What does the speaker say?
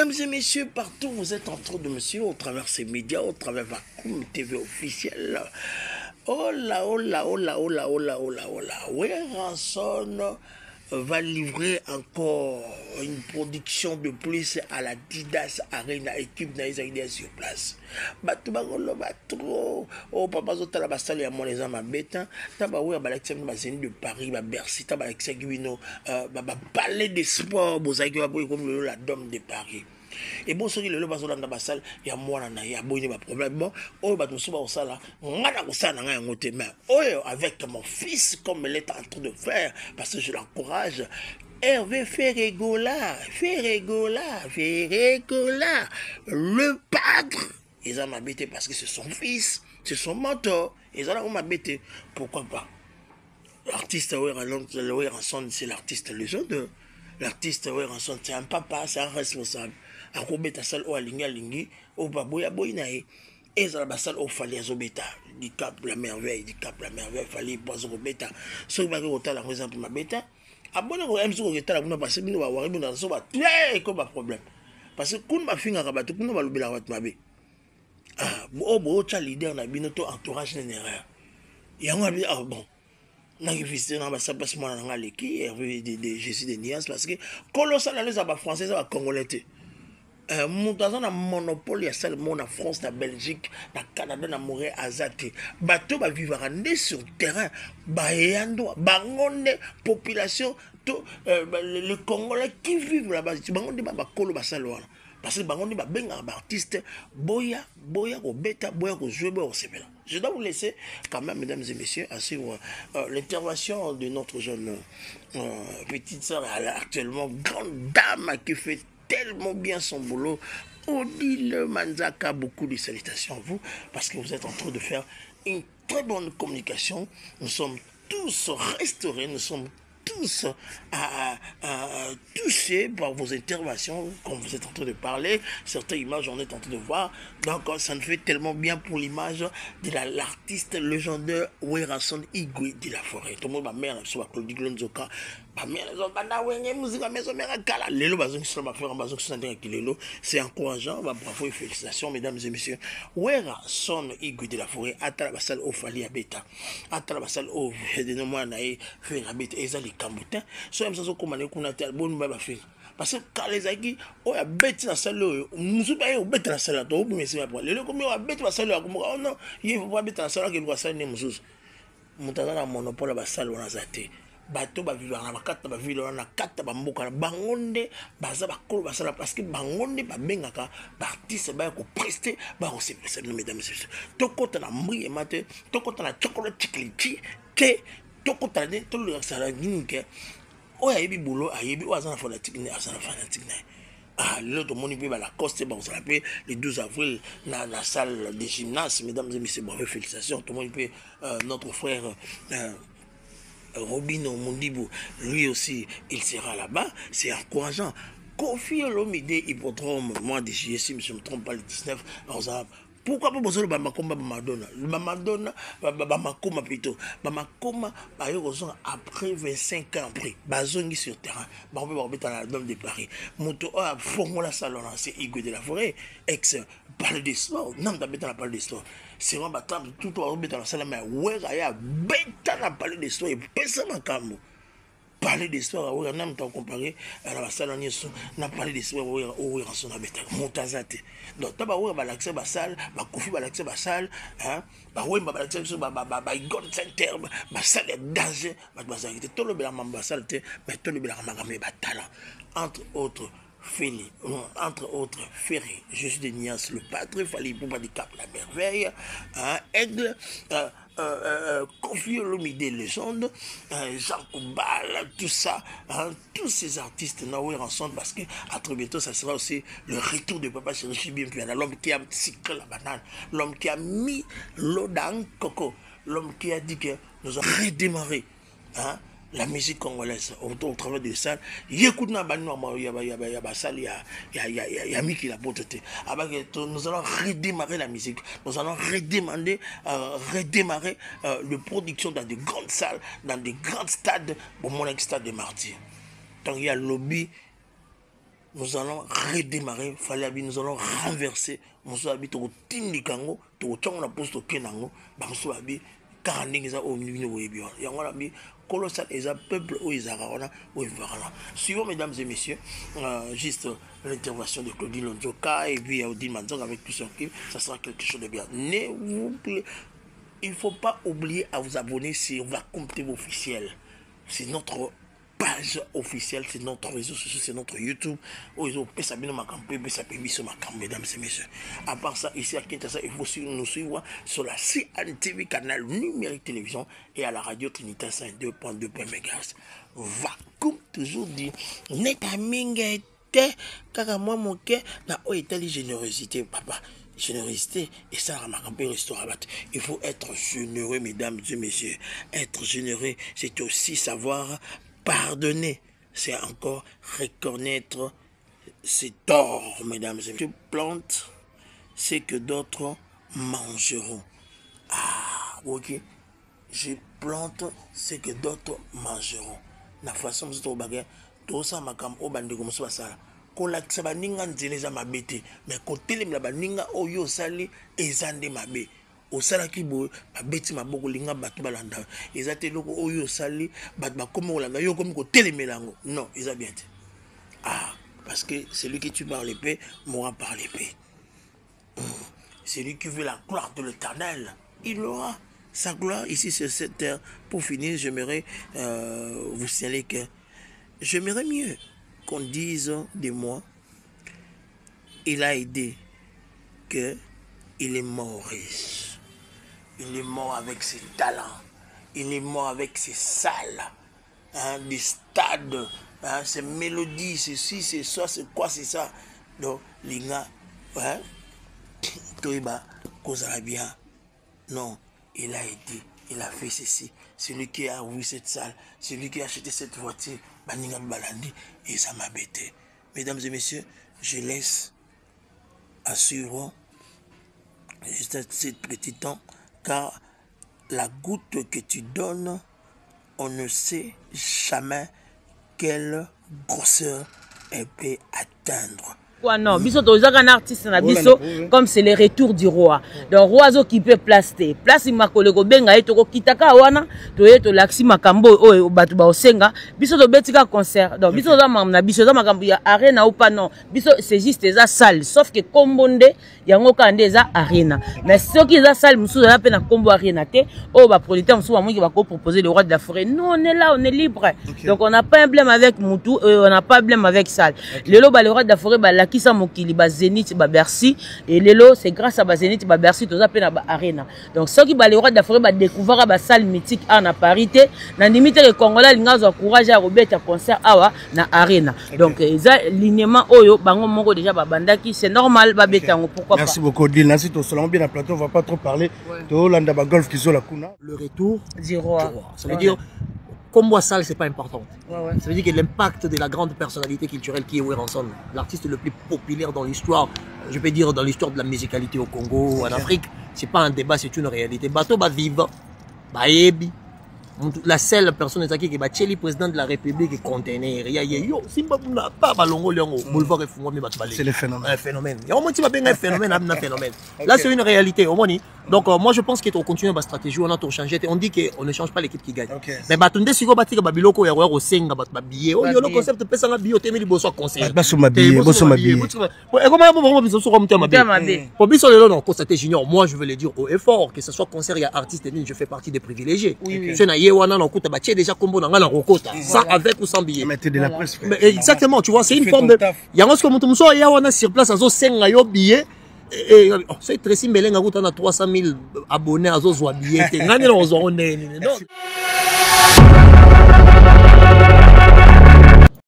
Mesdames et messieurs, partout vous êtes en train de me suivre au travers ces médias, au travers Vacuum TV officiel. Oh là, oh là, oh là, oh là, oh là, oh là, oh là. Ranson va livrer encore une production de plus à la Didas Arena, équipe d'Aïsaïdia sur place. Batubagolo batro. Oh papa zotala basali ya mon les ma bêta. Taba oui balexem bazeni de Paris, ba Bercy, taba exeguino ba palais des sports, bozaki ba boy comme la dôme de Paris. Et bon, ce qui est le bazar dans la salle, il y a moi, il y a pas problème. Bon, oh, bah, nous sommes au salle, on a ça dans un côté, mais oh, avec mon fils, comme il est en train de faire, parce que je l'encourage. Hervé Ferregola, le padre. Ils ont m'habité parce que c'est son fils, c'est son mentor. Ils ont m'habité. Pourquoi pas? L'artiste Ranson, c'est l'artiste légendaire. L'artiste Ranson, c'est un papa, c'est un responsable. Akobeta sal o alingi o baboya boinae ezala basal o fali azobeta di cap la merveille fali poison beta so ba ko tala exemple ma beta abona ko emso ko tala kuna parce que bino ba wari bino so ba ko ba problème parce que kun ba finga ka ba to kuna ba lobela wat mabe bo cha leader na bino to entourage nénéraire yango abi bon na visiter na ba sa passe moi na leki Hervé de Jésus de Nias parce que colossal les ba français ba congolais Moutazan a monopole ya seulement en France, en Belgique, en Canada, en Montréal, à Zate. Bateau va vivre sur le terrain. Bayando, bangonde, population, le Congolais qui vivent là-bas. Bangonde ba kolo ba salwa. Parce que bangonde ba benga ba artiste boya ko beta boya ko jouer boya ko sepela. Je dois vous laisser quand même, mesdames et messieurs, à suivre l'intervention de notre jeune petite sœur, actuellement grande dame qui fait tellement bien son boulot. Odile Manzaka, beaucoup de salutations à vous parce que vous êtes en train de faire une très bonne communication. Nous sommes tous restaurés, nous sommes tous touchés par vos interventions, comme vous êtes en train de parler. Certaines images, on est en train de voir. Donc, ça nous fait tellement bien pour l'image de l'artiste légendaire Ranson Igwe de la Forêt. Tout le monde, ma mère, soit Claudie Glonzoka. C'est encourageant, bravo et félicitations, mesdames et messieurs. Ranson Igwe de la Forêt, Atalabasal au Fali Abeta, Atalabasal au Védénomoanae, Ferrabet, Ezali Kambutin, soit même ça, comme on a dit, bon, parce que quand les aguis, on a bête la salle, nous sommes pas au bête la salle, mais c'est pas le comme on a bête la salle, oh non, il faut pas bête la salle, qu'il doit salle, nous sommes. Moutazana a monopole à la salle, on a zaté. Bateau ba vivre na bakata ba vivre na kata ba mboka bangonde baza ba kolo basala parce que bangonde ba bengaka ba artiste ba ko prester ba ko se mesdames et messieurs to kota na mri mate to kota na chocolate chikliti ke to kota ne to le sala ninke o ya yebi bolo ayebi o azana fanatique ne azana fanatique ne l'autre monde peut la coste bon ça l'appelle le 12 avril dans la salle de gymnase. Mesdames et messieurs, bravo, félicitations. Tout le monde peut notre frère Robino Mondibo, lui aussi, il sera là-bas. C'est encourageant. Kofi Olomide Hippodrome, mois de juillet, si je ne me trompe pas, le 19, pourquoi pas besoin de Bamakoma Madonna? Le Madonna, Bamakoma plutôt. Bamakoma, après 25 ans, après, Bazongi sur terrain, on peut mettre dans la Dôme de Paris. Moto a formé la salon, c'est Igwe de la Forêt, ex Palais des Sports, non, dans la Palais des Sports. C'est vraiment battant, tout le monde dans la salle, mais ouais, il y a bêta dans la Palais des Sports, et personne n'a qu'à parler d'histoire, on a comparé à la salle en Yesu, n'a parlé d'histoire, où est son habitat, Montazate. Donc, tu as l'accès à la salle, Kofi à l'accès à la salle, oui, l'accès à la God Center, la salle est danger, tout le bien à salle, mais tout le bien à talent. Entre autres, Feli, entre autres, Ferry, je suis de Nias, le padre, Fali pour du Cap la merveille, Aigle, Kofi Olomide légende, Jean Koubal, tout ça, tous ces artistes n'ont ensemble parce que à très bientôt ça sera aussi le retour de Papa Chéri Bimpiana, l'homme qui a cyclé la banane, l'homme qui a mis l'eau dans le coco, l'homme qui a dit que nous allons redémarrer. La musique congolaise au travers de ça il écoute na ba normal il y a basal il y a Miki la beauté nous allons redémarrer la musique, nous allons redémarrer la production dans de grandes salles, dans de grands stades, au moins stade de Martyrs. Donc il y a lobby nous allons redémarrer, nous allons renverser, nous allons Tindikango, tout le poste au Kenango, nous allons Karanding au milieu et bien. Il y a un colossal et un peuple où ils ont suivons, mesdames et messieurs, juste l'intervention de Claudine Lonjoka et puis Odile Manzong avec tout son équipe, ça sera quelque chose de bien. Il ne faut pas oublier à vous abonner sur Vacuum TV officiel. C'est notre page officielle, c'est notre réseau social, c'est notre YouTube. Où ils ont mesdames et messieurs. À part ça, ici à Kinshasa, il faut nous suivre sur la CNTV, canal numérique télévision, et à la radio Trinité 52.2 MHz. Vacuum toujours dit, neta mingete, kaka moi mon cœur, na o etali générosité, papa. Générosité, et ça, il faut être généreux, mesdames et messieurs. Être généreux, c'est aussi savoir pardonner. C'est encore reconnaître ses torts, mesdames et messieurs. Je plante ce que d'autres mangeront. Ah, ok. Je plante ce que d'autres mangeront. La façon dont on tout ça, ma cam, au bandé comme ça. Kolakisa baninga nzela eza mabete mais kotelemela baninga oyo sali ezande mabe osala ki bo babeti maboko linga bato balanda eza te loko oyo sali bato bakoma kolanda yo komi kotelemela ngo non eza bien te parce que celui qui tue par l'épée mourra par l'épée. Celui qui veut la gloire de l'Éternel, il aura sa gloire ici sur cette terre. Pour finir, j'aimerais vous signaler que j'aimerais mieux qu'on dise de moi, il a aidé, que il est mort riche. Il est mort avec ses talents. Il est mort avec ses salles, des stades, ses mélodies, ceci, c'est ça, c'est quoi, c'est ça. Donc, les gars, causera bien. Non, il a aidé, il a fait ceci. Celui qui a ouvert cette salle, celui qui a acheté cette voiture, Baninga Balandi, et ça m'a bêté. Mesdames et messieurs, je laisse assurer juste ce petit temps, car la goutte que tu donnes, on ne sait jamais quelle grosseur elle peut atteindre. Non, biso tozaka un artiste na biso comme c'est le retour du roi. Donc roi zo qui peut placer. Place makolo ko benga etoko kitaka wana to yeto laxi makambo o batu ba osenga. Biso to betika concert. Donc biso za mamna biso za makambo ya arena ou pas non. Biso c'est juste za salle sauf que kombonde yango kande za arena. Mais ceux qui za salle musu za pena kombo arena te o ba producteur musu ba mo ki ba ko proposer le roi de la forêt. Nous on est là, on est libre. Okay. Donc on n'a pas un problème avec Moutou, on n'a pas un problème avec salle. Okay. Le ba le roi de la forêt ba la qui ça mokili ba Zénith ba Bercy et lelo c'est grâce à ba Zénith ba Bercy to za pena ba arena. Donc ceux qui ba le roi de la forêt ba découvrir ba salle mythique en parité na limite le Congolais linga zo courage à rebeter concert awa na arena. Okay. Donc ça l'alignement oyo bango moko déjà ba bandaki c'est normal ba betango pourquoi. Merci beaucoup Odile. Merci to selon bien à plateau on va pas trop parler to landa ba golf qui zo la kuna. Le retour du roi. Ça veut dire comme moi, salle, c'est pas important. Ça veut dire que l'impact de la grande personnalité culturelle qui est Werenson, l'artiste le plus populaire dans l'histoire, je peux dire dans l'histoire de la musicalité au Congo, en Afrique, c'est pas un débat, c'est une réalité. Bateau va vivre, baebi. La seule personne qui est le président de la République est conteneur. C'est le phénomène. Un phénomène. Un phénomène. Là, c'est une réalité. Donc, moi, je pense qu'il faut continuer ma stratégie. On a tout changé. On dit qu'on ne change pas l'équipe qui gagne. Mais Batunde, si vous battez Babiloko, il y a un senga, billet. Oh, le concept de personne billet, tu es besoin conseiller. Moi, je veux le dire au effort, que ce soit concert, il y a artiste, je fais partie des privilégiés. Déjà sans avec ou sans billet. Exactement, tu vois, c'est une forme de. Il y a un ce sur place, billet. C'est très simple, il y a 300 000 abonnés à billet.